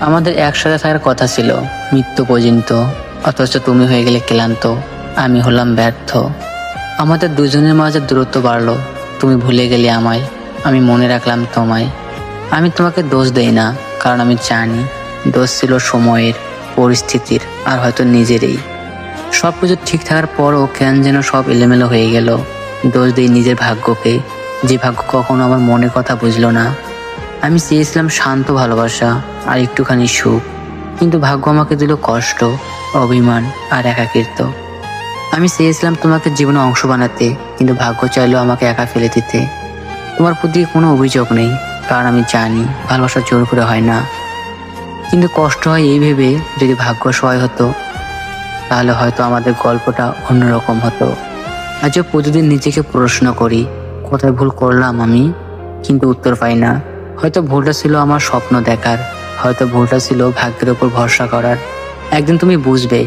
আমাদের একসাথে থাকার কথা ছিল মৃত্যু পর্যন্ত, অথচ তুমি হয়ে গেলে ক্লান্ত, আমি হলাম ব্যর্থ। আমাদের দুজনের মাঝে দূরত্ব বাড়লো, তুমি ভুলে গেলে আমায়, আমি মনে রাখলাম তোমায়। আমি তোমাকে দোষ দেই না, কারণ আমি জানি দোষ ছিল সময়ের, পরিস্থিতির, আর হয়তো নিজেরই। সব কিছু ঠিক থাকার পরও কেন যেন সব এলোমেলো হয়ে গেল। দোষ দিই নিজের ভাগ্যকে, যে ভাগ্য কখনো আমার মনের কথা বুঝলো না। আমি চেয়েছিলাম শান্ত ভালোবাসা আর একটুখানি সুখ, কিন্তু ভাগ্য আমাকে দিল কষ্ট, অভিমান আর একাকিত্ব। আমি চেয়েছিলাম তোমাকে জীবনে অংশ বানাতে, কিন্তু ভাগ্য চাইলো আমাকে একা ফেলে দিতে। তোমার প্রতি কোনো অভিযোগ নেই, কারণ আমি জানি ভালোবাসা জোর করে হয় না। কিন্তু কষ্ট হয় এই ভেবে, যদি ভাগ্য সহায় হতো তাহলে হয়তো আমাদের গল্পটা অন্যরকম হতো। আজও প্রতিদিন নিজেকে প্রশ্ন করি, কোথায় ভুল করলাম আমি, কিন্তু উত্তর পাই না। হয়তো ভুলটা ছিল আমার স্বপ্ন দেখার, হয়তো ভুলটা ছিল ভাগ্যের উপর ভরসা করার। একদিন তুমি বুঝবে,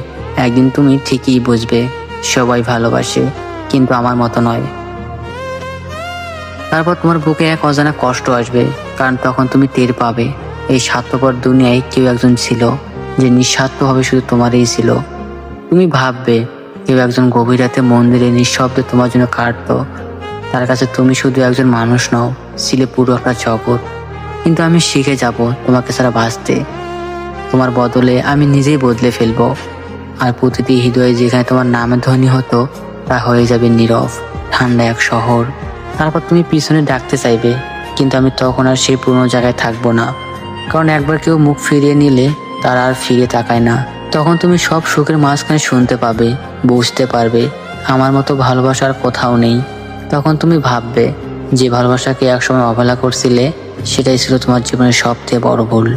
একদিন তুমি ঠিকই বুঝবে, সবাই ভালোবাসে, কিন্তু আমার মতো নয়। তারপর তোমার বুকে এক অজানা কষ্ট আসবে, কারণ তখন তুমি টের পাবে এই স্বার্থপর দুনিয়ায় কেউ একজন ছিল, যে নিঃস্বার্থভাবে শুধু তোমারই ছিল। তুমি ভাববে কেউ একজন গভীর রাতে মন্দিরে নিঃশব্দে তোমার জন্য কাঁদতো, তার কাছে তুমি শুধু একজন মানুষ নও, ছিলে পুরো একটা জগৎ। কিন্তু আমি শিখে যাব তোমাকে ছাড়া বাঁচতে। তোমার বদলে আমি নিজেই বদলে ফেলবো, আর প্রতিটি হৃদয়ে যেখানে তোমার নামে ধ্বনি হতো তা হয়ে যাবে নীরব, ঠান্ডা এক শহর। তারপর তুমি পিছনে ডাকতে চাইবে, কিন্তু আমি তখন আর সেই পুরনো জায়গায় থাকবো না, কারণ একবার কেউ মুখ ফিরিয়ে নিলে তারা আর ফিরে তাকায় না। তখন তুমি সব সুখের মাঝখানে শুনতে পাবে, বুঝতে পারবে আমার মতো ভালোবাসার কোথাও নেই। তখন তুমি ভাববে যে ভালোবাসাকে একসময় অবহেলা করছিলে, সেটাই ছিল তোমার জীবনের সবচেয়ে বড় ভুল।